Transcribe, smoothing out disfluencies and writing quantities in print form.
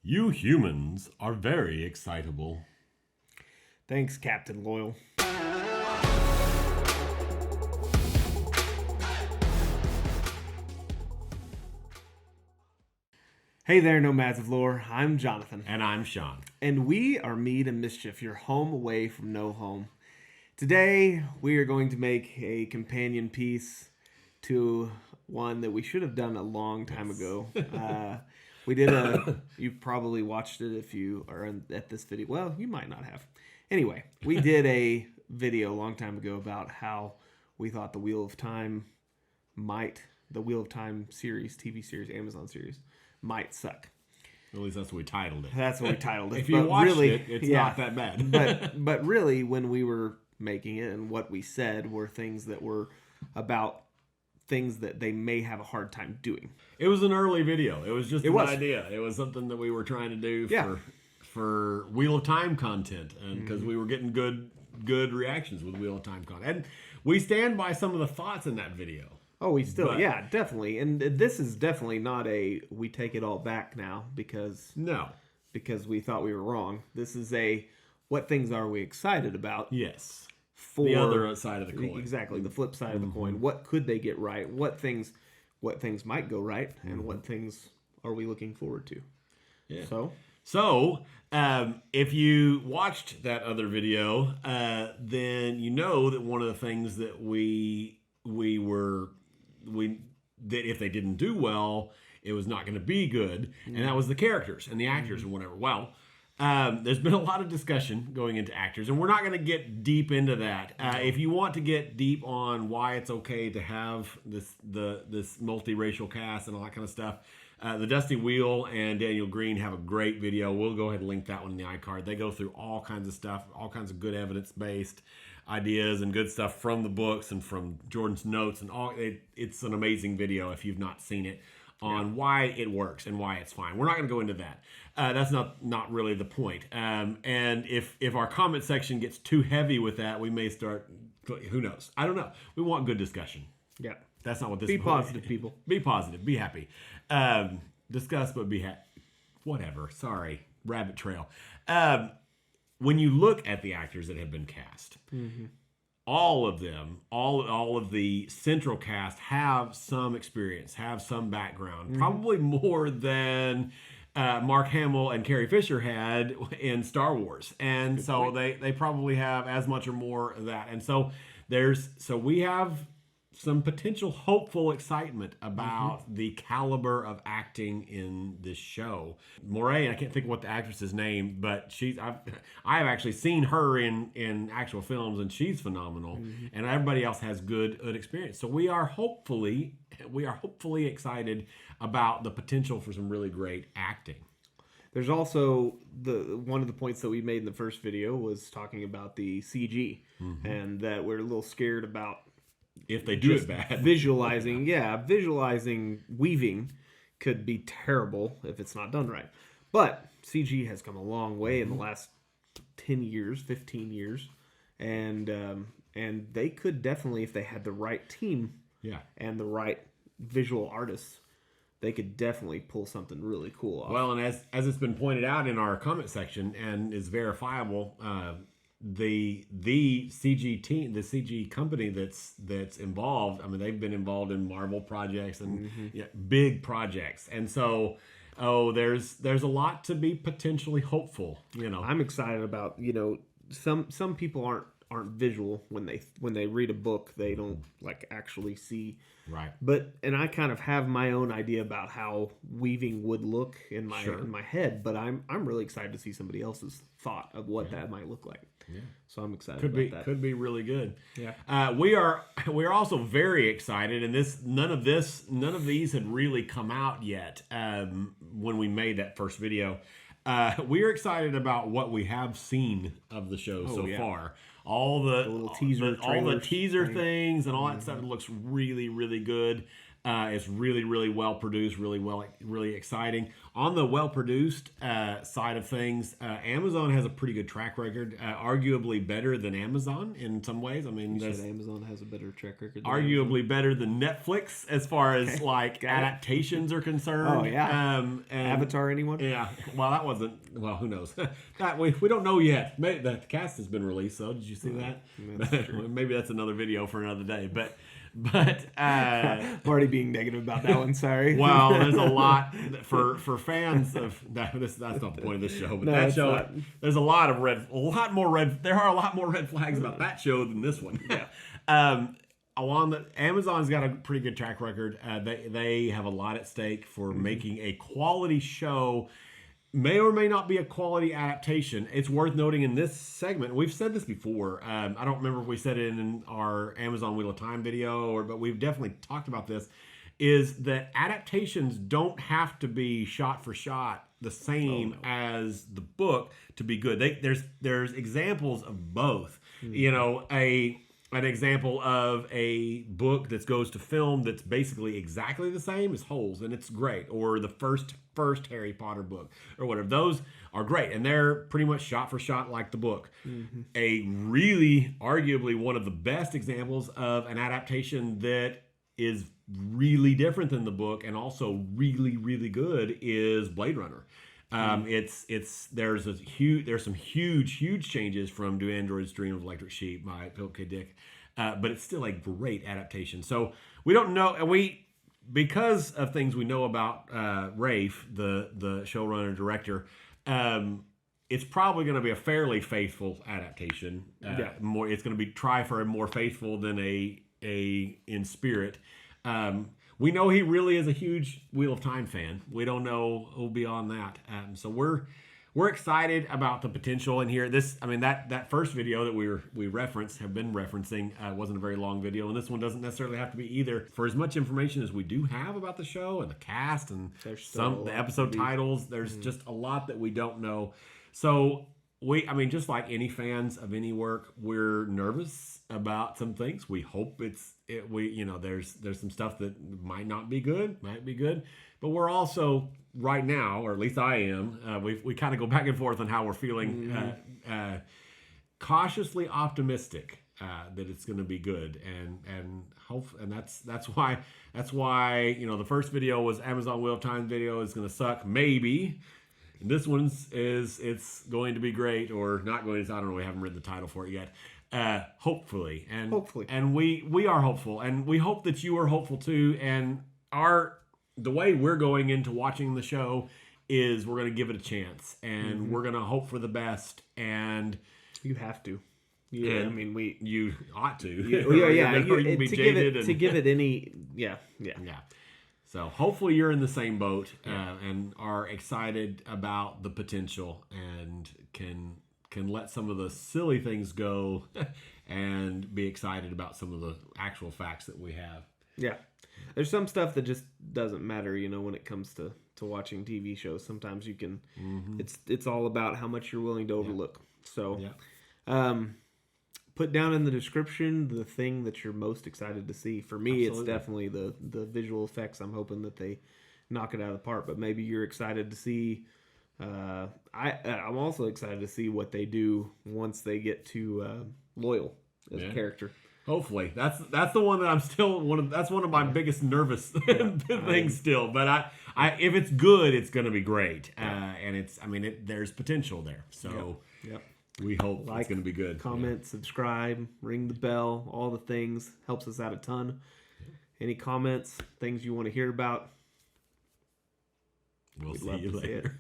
You humans are very excitable. Thanks, Captain Loyal. Hey there, Nomads of Lore. I'm Jonathan. And I'm Sean. And we are Mead and Mischief, your home away from no home. Today, we are going to make a companion piece to one that we should have done a long time ago. We did you probably watched it if you are at this video. Well, you might not have. Anyway, we did a video a long time ago about how we thought the Wheel of Time series, TV series, Amazon series, might suck. At least that's what we titled it. That's what we titled it. If you watched it, it's not that bad. but really, when we were making it and what we said were things that were about things that they may have a hard time doing. It was an early video. It was just an idea. It was something that we were trying to do for Wheel of Time content, and because we were getting good reactions with Wheel of Time content. And we stand by some of the thoughts in that video. Oh, we still, definitely. And this is definitely not we take it all back now because we thought we were wrong. This is what things are we excited about? Yes. For the other side of the coin. Exactly, the flip side of the coin. What could they get right? What things might go right? And what things are we looking forward to? Yeah. So, if you watched that other video, then you know that one of the things that that if they didn't do well, it was not going to be good, and that was the characters and the actors and whatever. Well, there's been a lot of discussion going into actors, and we're not going to get deep into that. If you want to get deep on why it's okay to have this multiracial cast and all that kind of stuff, the Dusty Wheel and Daniel Green have a great video. We'll go ahead and link that one in the iCard. They go through all kinds of stuff, all kinds of good evidence-based ideas and good stuff from the books and from Jordan's notes and all. It's an amazing video if you've not seen it on why it works and why it's fine. We're not going to go into that. That's not really the point. And if our comment section gets too heavy with that, we may start. Who knows? I don't know. We want good discussion. Yeah, that's not what this. Be positive, people. Be positive. Be happy. Discuss, but be happy. Whatever. Sorry, rabbit trail. When you look at the actors that have been cast, all of them, all of the central cast have some experience, have some background, probably more than Mark Hamill and Carrie Fisher had in Star Wars. And so they probably have as much or more of that. And so we have some potential hopeful excitement about the caliber of acting in this show. Moray, I can't think of what the actress's name, but I've actually seen her in actual films, and she's phenomenal. And everybody else has good experience. So we are hopefully excited about the potential for some really great acting. There's also one of the points that we made in the first video was talking about the CG, and that we're a little scared about if they do it bad. Visualizing weaving could be terrible if it's not done right. But CG has come a long way in the last 10 years, 15 years. And they could definitely, if they had the right team and the right visual artists, they could definitely pull something really cool off. Well, and as it's been pointed out in our comment section and is verifiable, the CG team, the CG company that's involved, I mean, they've been involved in Marvel projects and big projects, and so there's a lot to be potentially hopeful. I'm excited about. Some people aren't visual when they read a book. They don't actually see. Right. And I kind of have my own idea about how weaving would look in my head, but I'm really excited to see somebody else's thought of what that might look like. Yeah. So I'm excited about that. Could be really good. Yeah. We are also very excited, and none of these had really come out yet when we made that first video. We are excited about what we have seen of the show far. All the little teaser all the teaser things and all that stuff looks really, really good. It's really, really well produced, really exciting. On the well produced side of things, Amazon has a pretty good track record, arguably better than Amazon in some ways. I mean, You said Amazon has a better track record. Than arguably better than Netflix as far as like adaptations are concerned. Oh yeah. And, Avatar, anyone? yeah. Well, that wasn't. Well, who knows? That we don't know yet. Maybe the cast has been released. So did you see that? That's true. Maybe that's another video for another day. But I'm already being negative about that one. Sorry. well, there's a lot for fans of that. That's not the point of this show. But No, that it's show, not. there's a lot more red flags about that show than this one. Yeah. Along the Amazon's got a pretty good track record. They have a lot at stake for making a quality show. May or may not be a quality adaptation. It's worth noting in this segment. We've said this before. I don't remember if we said it in our Amazon Wheel of Time video, but we've definitely talked about this. Is that adaptations don't have to be shot for shot the same as the book to be good. There's examples of both. You know, an example of a book that goes to film that's basically exactly the same is Holes, and it's great. Or the first Harry Potter book, or whatever. Those are great, and they're pretty much shot for shot like the book. A really, arguably, one of the best examples of an adaptation that is really different than the book and also really, really good is Blade Runner. There's some huge changes from Do Androids Dream of Electric Sheep by Philip K. Dick, but it's still a great adaptation. So we don't know, and because of things we know about Rafe, the showrunner director, it's probably going to be a fairly faithful adaptation. It's going to be try for a more faithful than a in spirit. We know he really is a huge Wheel of Time fan. We don't know beyond that. So we're excited about the potential in here. That first video that we have been referencing wasn't a very long video, and this one doesn't necessarily have to be either. For as much information as we do have about the show and the cast and the episode titles, there's just a lot that we don't know. So just like any fans of any work, we're nervous about some things. We hope there's some stuff that might be good, but we're also right now, or at least I am. We kind of go back and forth on how we're feeling. Cautiously optimistic that it's going to be good, and hope, and that's why the first video was Amazon Wheel of Time video is going to suck maybe. And this one's it's going to be great or not going to. I don't know. We haven't written the title for it yet. Hopefully, and we are hopeful, and we hope that you are hopeful too. And the way we're going into watching the show is we're going to give it a chance, and we're going to hope for the best. And you have to. Yeah, you ought to. To give it any. Yeah. So hopefully you're in the same boat and are excited about the potential and can let some of the silly things go and be excited about some of the actual facts that we have. Yeah. There's some stuff that just doesn't matter, when it comes to watching TV shows. Sometimes you can it's all about how much you're willing to overlook. So put down in the description the thing that you're most excited to see. For me, It's definitely the visual effects. I'm hoping that they knock it out of the park, but maybe you're excited to see I'm also excited to see what they do once they get to Loyal as a character. Hopefully, that's the one that I'm still that's one of my biggest nervous things still. But if it's good, it's going to be great, and there's potential there. So we hope it's going to be good. Comment, subscribe, ring the bell, all the things helps us out a ton. Any comments, things you want to hear about? We'll see you later.